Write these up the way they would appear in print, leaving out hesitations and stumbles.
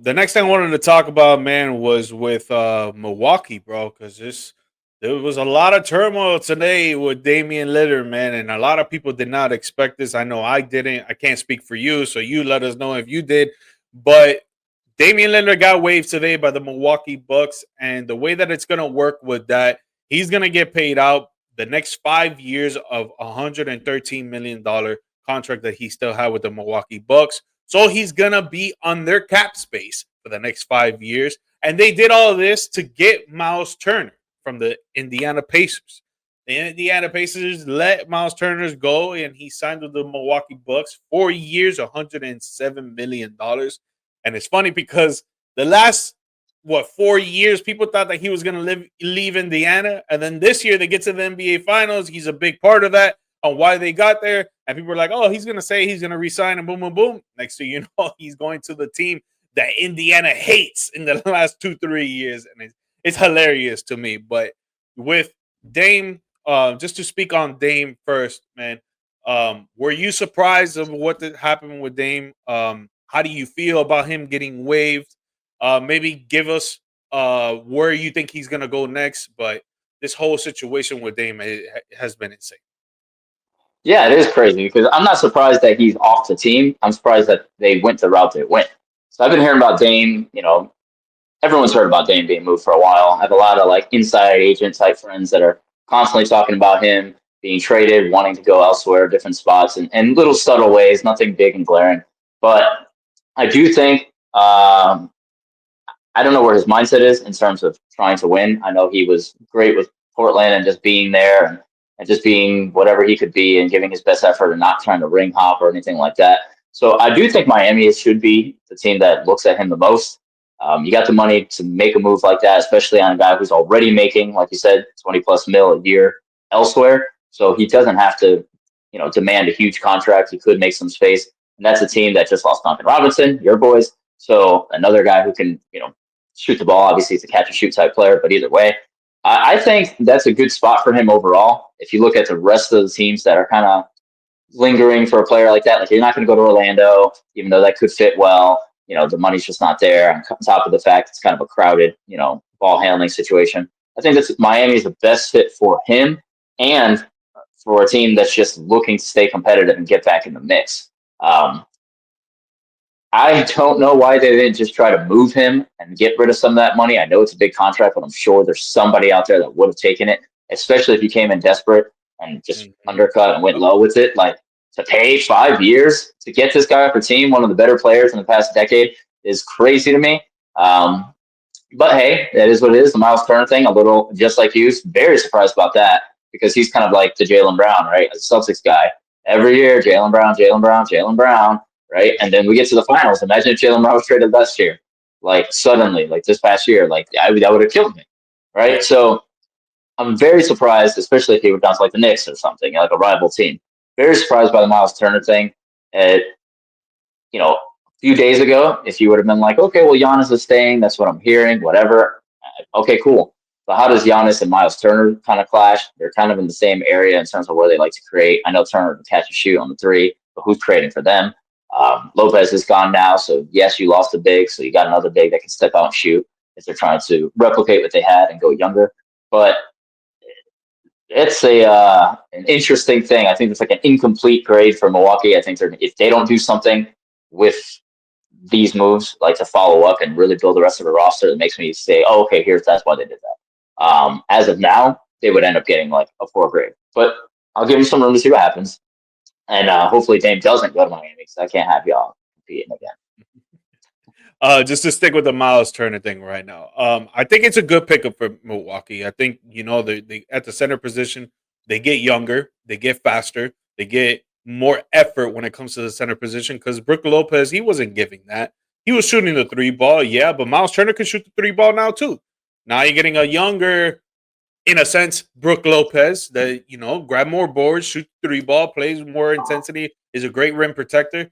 The next thing I wanted to talk about, man, was with Milwaukee, bro, because there was a lot of turmoil today with Damian Lillard, man, and a lot of people did not expect this. I know I didn't. I can't speak for you, so you let us know if you did. But Damian Lillard got waived today by the Milwaukee Bucks, and the way that it's gonna work with that, he's gonna get paid out the next 5 years of $113 million contract that he still had with the Milwaukee Bucks. So he's gonna be on their cap space for the next 5 years. And they did all of this to get Myles Turner from the Indiana Pacers. The Indiana Pacers let Myles Turner go, and he signed with the Milwaukee Bucks 4 years, $107 million. And it's funny because the last 4 years, people thought that he was going to leave Indiana, and then this year they get to the NBA Finals. He's a big part of that on why they got there, and people are like, "Oh, he's going to say he's going to resign," and boom, boom, boom. Next thing you know, he's going to the team that Indiana hates in the last 2-3 years, and it's hilarious to me. But with Dame, just to speak on Dame first, man, were you surprised of what happened with Dame? How do you feel about him getting waived? Maybe give us where you think he's gonna go next. But this whole situation with Dame has been insane. Yeah, it is crazy because I'm not surprised that he's off the team. I'm surprised that they went the route they went. So I've been hearing about Dame. Everyone's heard about Dame being moved for a while. I have a lot of like inside agent type friends that are constantly talking about him being traded, wanting to go elsewhere, different spots, and little subtle ways, nothing big and glaring. But I do think I don't know where his mindset is in terms of trying to win. I know he was great with Portland and just being there and just being whatever he could be and giving his best effort and not trying to ring hop or anything like that. So I do think Miami should be the team that looks at him the most. You got the money to make a move like that, especially on a guy who's already making, like you said, 20 plus mil a year elsewhere. So he doesn't have to, demand a huge contract. He could make some space. And that's a team that just lost Duncan Robinson, your boys. So another guy who can, shoot the ball. Obviously, he's a catch and shoot type player, but either way, I think that's a good spot for him overall. If you look at the rest of the teams that are kind of lingering for a player like that, like you're not going to go to Orlando, even though that could fit well. The money's just not there. On top of the fact it's kind of a crowded, ball handling situation. I think that Miami is the best fit for him and for a team that's just looking to stay competitive and get back in the mix. I don't know why they didn't just try to move him and get rid of some of that money. I know it's a big contract, but I'm sure there's somebody out there that would have taken it, especially if you came in desperate and just undercut and went low with it. Like to pay 5 years to get this guy off your team, one of the better players in the past decade, is crazy to me. But hey, that is what it is. The Myles Turner thing, a little just like you, very surprised about that because he's kind of like the Jaylen Brown, right? A Celtics guy. Every year, Jaylen Brown, Jaylen Brown, Jaylen Brown. Right. And then we get to the finals. Imagine if Jaylen Brown was traded last year, like suddenly, like this past year, like that would have killed me. Right. So I'm very surprised, especially if he would bounce like the Knicks or something, like a rival team. Very surprised by the Myles Turner thing. A few days ago, if you would have been like, okay, well, Giannis is staying. That's what I'm hearing, whatever. Okay, cool. But how does Giannis and Myles Turner kind of clash? They're kind of in the same area in terms of where they like to create. I know Turner can catch and shoot on the three, but who's creating for them? Lopez is gone now, so yes, you lost a big, so you got another big that can step out and shoot if they're trying to replicate what they had and go younger. But it's an interesting thing. I think it's like an incomplete grade for Milwaukee. I think if they don't do something with these moves, like to follow up and really build the rest of the roster, it makes me say, oh, okay, that's why they did that. As of now, they would end up getting like a 4 grade. But I'll give them some room to see what happens. And hopefully Dame doesn't go to Miami because I can't have y'all competing again. Just to stick with the Myles Turner thing right now. I think it's a good pickup for Milwaukee. I think they at the center position they get younger, they get faster, they get more effort when it comes to the center position. Because Brook Lopez, he wasn't giving that. He was shooting the 3 ball, yeah, but Myles Turner can shoot the 3 ball now too. Now you're getting a younger, in a sense, Brook Lopez that grab more boards, shoot 3 ball, plays more intensity, is a great rim protector.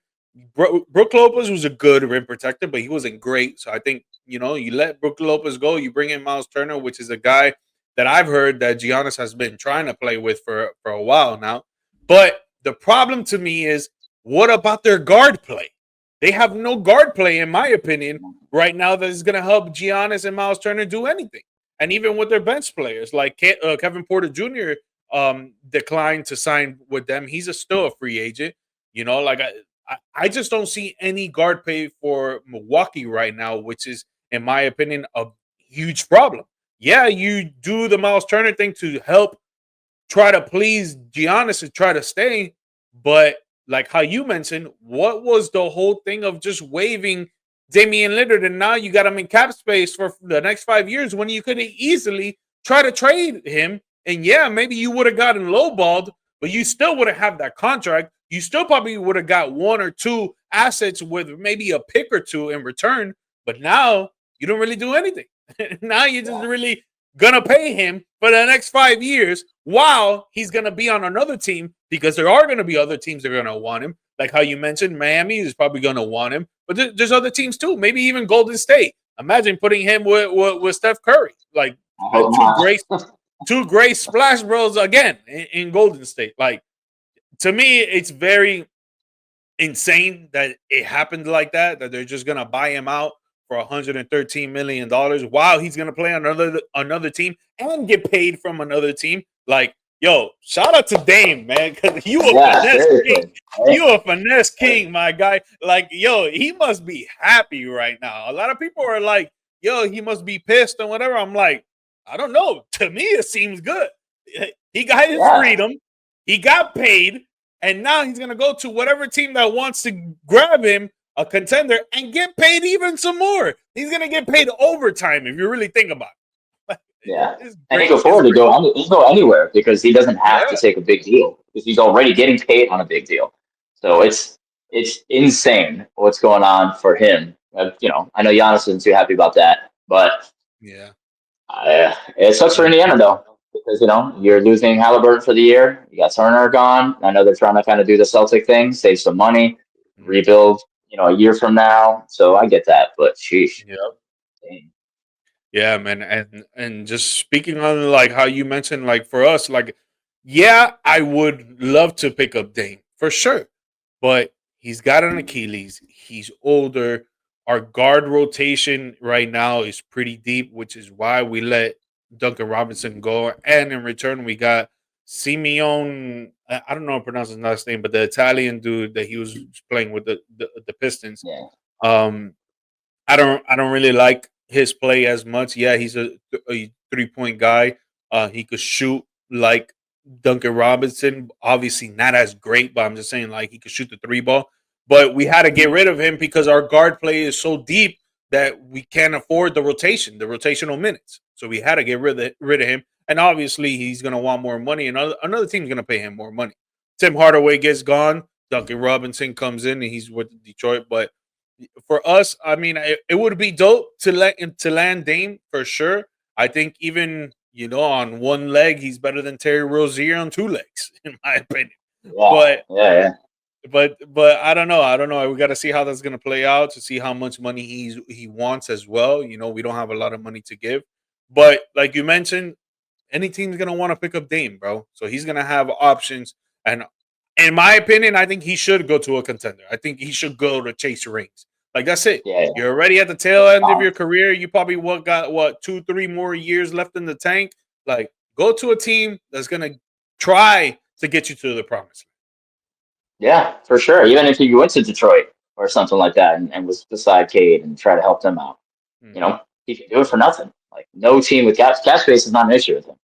Brook Lopez was a good rim protector, but he wasn't great. So I think you let Brook Lopez go, you bring in Myles Turner, which is a guy that I've heard that Giannis has been trying to play with for a while now. But the problem to me is, what about their guard play? they have no guard play, in my opinion, right now that is going to help Giannis and Miles Turner do anything. And even with their bench players, like Kevin Porter Jr. Declined to sign with them. He's still a free agent. You know, like I just don't see any guard play for Milwaukee right now, which is, in my opinion, a huge problem. Yeah, you do the Miles Turner thing to help try to please Giannis and try to stay. But like how you mentioned, what was the whole thing of just waiving Damian Lillard and now you got him in cap space for the next 5 years when you could easily try to trade him? And yeah, maybe you would have gotten lowballed, but you still would have had that contract. You still probably would have got one or two assets with maybe a pick or two in return. But now you don't really do anything. Now you're just really gonna pay him for the next 5 years while he's gonna be on another team because there are gonna be other teams that are gonna want him. Like how you mentioned, Miami is probably gonna want him, but there's other teams too. Maybe even Golden State. Imagine putting him with Steph Curry, like I hope two great splash bros again in Golden State. Like to me, it's very insane that it happened like that. That they're just gonna buy him out for $113 million. Wow, he's gonna play on another team and get paid from another team. Like, yo, shout out to Dame, man, because you a finesse king. You a finesse king, my guy. Like, yo, he must be happy right now. A lot of people are like, yo, he must be pissed and whatever. I'm like, I don't know. To me, it seems good. He got his freedom. He got paid. And now he's going to go to whatever team that wants to grab him, a contender, and get paid even some more. He's going to get paid overtime if you really think about it. Yeah. And he can afford to go. He can go anywhere because he doesn't have to take a big deal because he's already getting paid on a big deal. So it's insane what's going on for him. You know, I know Giannis isn't too happy about that, but yeah, it sucks for Indiana though because you know you're losing Halliburton for the year. You got Turner gone. I know they're trying to kind of do the Celtic thing, save some money, rebuild. You know, a year from now. So I get that, but sheesh. Yeah. Dang. Yeah, man, and just speaking on like how you mentioned, like for us, like yeah, I would love to pick up Dame for sure, but he's got an Achilles. He's older. Our guard rotation right now is pretty deep, which is why we let Duncan Robinson go, and in return we got Simeon. I don't know how to pronounce his last name, but the Italian dude that he was playing with the Pistons. Yeah. Um, I don't really like his play as much. Yeah, he's a 3 point guy. He could shoot like Duncan Robinson. Obviously not as great, but I'm just saying like he could shoot the three ball. But we had to get rid of him because our guard play is so deep that we can't afford the rotational minutes. So we had to get rid of him. And obviously he's gonna want more money, and another team's gonna pay him more money. Tim Hardaway gets gone. Duncan Robinson comes in and he's with Detroit, but for us, I mean, it would be dope to land Dame for sure. I think even on one leg, he's better than Terry Rozier on two legs, in my opinion. Yeah. But Yeah. but I don't know. I don't know. We got to see how that's gonna play out to see how much money he wants as well. We don't have a lot of money to give, but like you mentioned, any team's gonna want to pick up Dame, bro. So he's gonna have options. And in my opinion, I think he should go to a contender. I think he should go to chase rings. Like that's it. Yeah. You're already at the tail end of your career. You probably got 2-3 more years left in the tank. Like go to a team that's gonna try to get you to the promised Yeah, for sure. Even if you went to Detroit or something like that and was beside Cade and try to help them out, land. you know, he can do it for nothing. Like no team with cap space is not an issue with him.